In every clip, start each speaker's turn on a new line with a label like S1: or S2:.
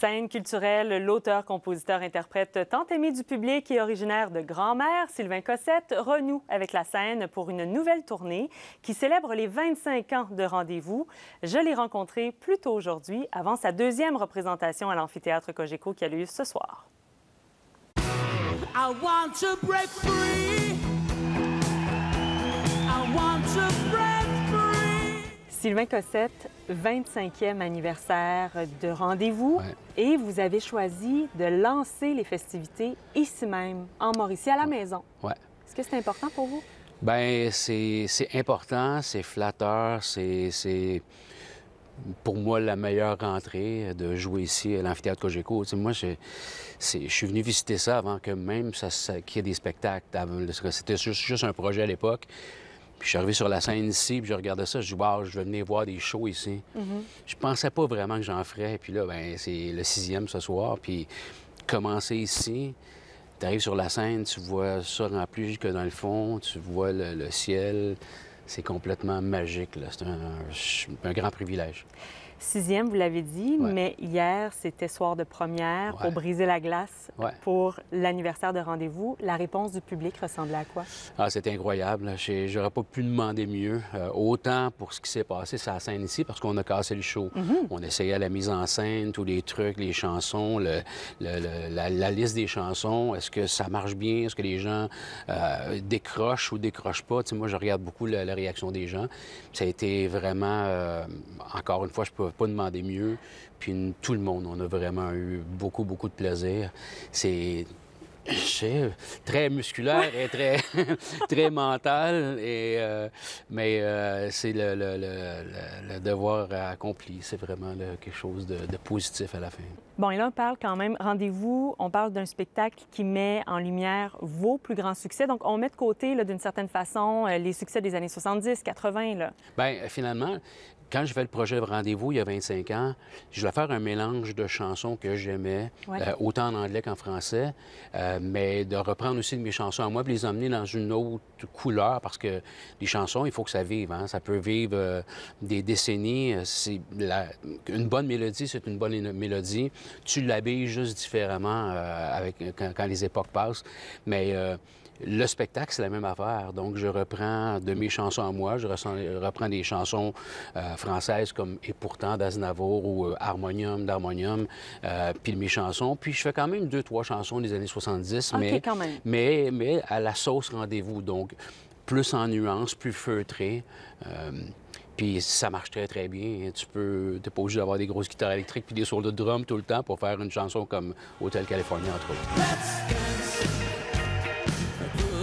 S1: Scène culturelle, l'auteur, compositeur, interprète tant aimé du public et originaire de Grand-Mère, Sylvain Cossette, renoue avec la scène pour une nouvelle tournée qui célèbre les 25 ans de Rendez-vous. Je l'ai rencontré plus tôt aujourd'hui, avant sa deuxième représentation à l'amphithéâtre Cogeco qui a lieu ce soir.
S2: I want to break free. I want to break free.
S1: Sylvain Cossette, 25e anniversaire de Rendez-vous.
S3: Ouais.
S1: Et vous avez choisi de lancer les festivités ici même, en Mauricie, à la maison.
S3: Ouais.
S1: Est-ce que c'est important pour vous?
S3: Bien, c'est important, c'est flatteur, c'est pour moi la meilleure rentrée de jouer ici à l'amphithéâtre Cogeco. Tu sais, moi, je suis venu visiter ça avant que même qu'il y ait des spectacles. C'était juste un projet à l'époque. Puis je suis arrivé sur la scène ici, puis je regardais ça, je dis wow, je vais venir voir des shows ici. Je pensais pas vraiment que j'en ferais. Puis là, ben c'est le 6e ce soir, puis commencer ici. Tu arrives sur la scène, tu vois ça rempli jusque dans le fond, tu vois le ciel. C'est complètement magique, là. C'est un grand privilège.
S1: 6e, vous l'avez dit,
S3: Ouais.
S1: mais hier, c'était soir de première pour
S3: Ouais.
S1: briser la glace
S3: Ouais.
S1: pour l'anniversaire de Rendez-vous. La réponse du public ressemblait à quoi?
S3: Ah, c'était incroyable. J'aurais pas pu demander mieux. Autant pour ce qui s'est passé sur la scène ici, parce qu'on a cassé le show. On essayait la mise en scène, tous les trucs, les chansons, la liste des chansons. Est-ce que ça marche bien? Est-ce que les gens décrochent ou décrochent pas? Tu sais, moi, je regarde beaucoup la réaction des gens. Ça a été vraiment... encore une fois, je peux pas demander mieux. Puis tout le monde, on a vraiment eu beaucoup, beaucoup de plaisir. C'est très musculaire et très, très mental, mais c'est le devoir accompli. C'est vraiment quelque chose de positif à la fin.
S1: Bon, et là, on parle quand même, Rendez-vous, on parle d'un spectacle qui met en lumière vos plus grands succès. Donc, on met de côté, d'une certaine façon, les succès des années 70, 80, là.
S3: Bien, finalement, quand j'ai fait le projet de Rendez-vous il y a 25 ans, je voulais faire un mélange de chansons que j'aimais,
S1: Ouais.
S3: autant en anglais qu'en français, mais de reprendre aussi de mes chansons à moi puis les emmener dans une autre couleur, parce que les chansons, il faut que ça vive, hein? Ça peut vivre des décennies. Une bonne mélodie, c'est une bonne mélodie. Tu l'habilles juste différemment quand les époques passent, mais... le spectacle, c'est la même affaire. Donc, je reprends de mes chansons à moi, je reprends des chansons françaises comme « Et pourtant » d'Aznavour ou « Harmonium » d'Harmonium, puis mes chansons. Puis je fais quand même 2-3 chansons des années 70,
S1: OK, quand même.
S3: mais à la sauce Rendez-vous. Donc, plus en nuances, plus feutré. Puis ça marche très, très bien. Tu n'es pas obligé d'avoir des grosses guitares électriques puis des solos de drum tout le temps pour faire une chanson comme « Hotel California », entre autres.
S2: Let's dance.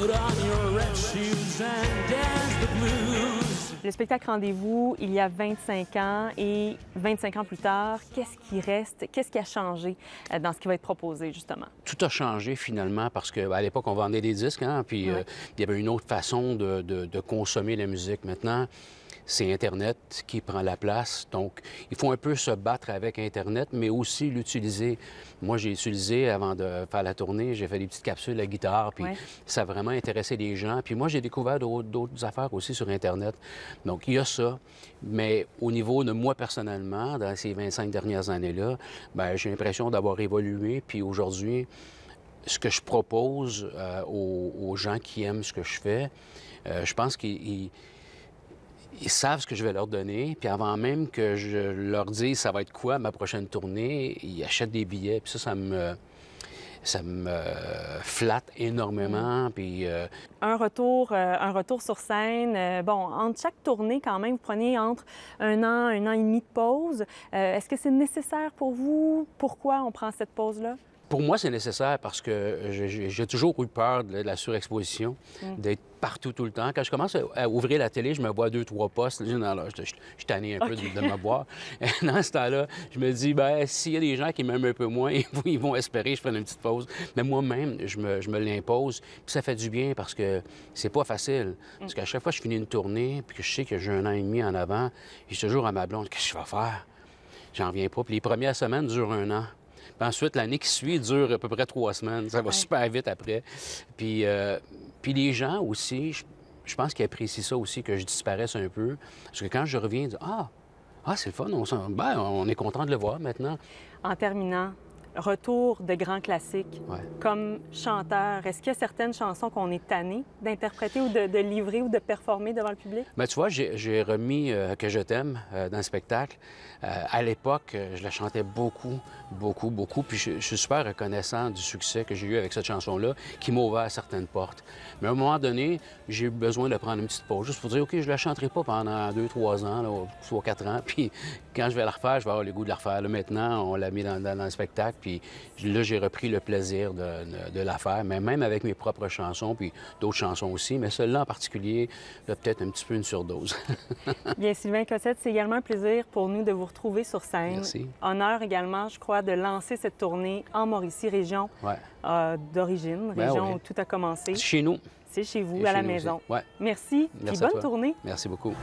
S2: Put on your red shoes and dance the blues.
S1: Le spectacle Rendez-vous, il y a 25 ans et 25 ans plus tard, qu'est-ce qui reste? Qu'est-ce qui a changé dans ce qui va être proposé, justement?
S3: Tout a changé finalement parce qu'à l'époque, on vendait des disques, hein, puis
S1: Ouais.
S3: il y avait une autre façon de consommer la musique. Maintenant, c'est Internet qui prend la place. Donc, il faut un peu se battre avec Internet, mais aussi l'utiliser. Moi, j'ai utilisé, avant de faire la tournée, j'ai fait des petites capsules à guitare, puis
S1: Ouais.
S3: ça a vraiment intéressé les gens. Puis moi, j'ai découvert d'autres affaires aussi sur Internet. Donc, il y a ça. Mais au niveau de moi, personnellement, dans ces 25 dernières années-là, bien, j'ai l'impression d'avoir évolué. Puis aujourd'hui, ce que je propose aux gens qui aiment ce que je fais, je pense qu'ils savent ce que je vais leur donner, puis avant même que je leur dise ça va être quoi ma prochaine tournée, ils achètent des billets, puis ça me flatte énormément, puis...
S1: Un retour sur scène. Bon, entre chaque tournée, quand même, vous prenez entre un an et demi de pause. Est-ce que c'est nécessaire pour vous? Pourquoi on prend cette pause-là?
S3: Pour moi, c'est nécessaire parce que j'ai toujours eu peur de la surexposition, d'être partout tout le temps. Quand je commence à ouvrir la télé, je me vois 2-3 postes. Je dis, non, là, je suis tanné un peu de me voir. Et dans ce temps-là, je me dis, bien, s'il y a des gens qui m'aiment un peu moins, ils vont espérer que je fasse une petite pause. Mais moi-même, je me l'impose. Puis ça fait du bien parce que c'est pas facile. Parce qu'à chaque fois que je finis une tournée, puis que je sais que j'ai 1 an et demi en avant, je suis toujours à ma blonde, qu'est-ce que je vais faire? J'en reviens pas. Puis les premières semaines durent 1 an. Puis ensuite, l'année qui suit dure à peu près 3 semaines. Ça va super vite après. Puis les gens aussi, je pense qu'ils apprécient ça aussi, que je disparaisse un peu. Parce que quand je reviens, ils disent « Ah, Ah, c'est le fun. On est content de le voir maintenant.
S1: En terminant, retour de grands classiques.
S3: Ouais.
S1: Comme chanteur, est-ce qu'il y a certaines chansons qu'on est tanné d'interpréter ou de livrer ou de performer devant le public?
S3: Bien, tu vois, j'ai remis Que je t'aime dans le spectacle. À l'époque, je la chantais beaucoup, beaucoup, beaucoup. Puis je suis super reconnaissant du succès que j'ai eu avec cette chanson-là, qui m'a ouvert certaines portes. Mais à un moment donné, j'ai eu besoin de prendre une petite pause, juste pour dire, OK, je la chanterai pas pendant 2, 3 ans, là, soit 4 ans. Puis quand je vais la refaire, je vais avoir le goût de la refaire. Là, maintenant, on l'a mis dans le spectacle. Puis là, j'ai repris le plaisir de la faire, mais même avec mes propres chansons, puis d'autres chansons aussi. Mais celle-là en particulier, là, peut-être un petit peu une surdose.
S1: Bien, Sylvain Cossette, c'est également un plaisir pour nous de vous retrouver sur scène.
S3: Merci.
S1: Honneur également, je crois, de lancer cette tournée en Mauricie, région d'origine,
S3: Ben
S1: région
S3: oui.
S1: où tout a commencé.
S3: C'est chez nous.
S1: C'est chez vous,
S3: Et
S1: à la
S3: chez nous
S1: maison.
S3: aussi. Ouais.
S1: Merci,
S3: Merci
S1: puis
S3: à
S1: bonne
S3: toi.
S1: tournée.
S3: Merci beaucoup.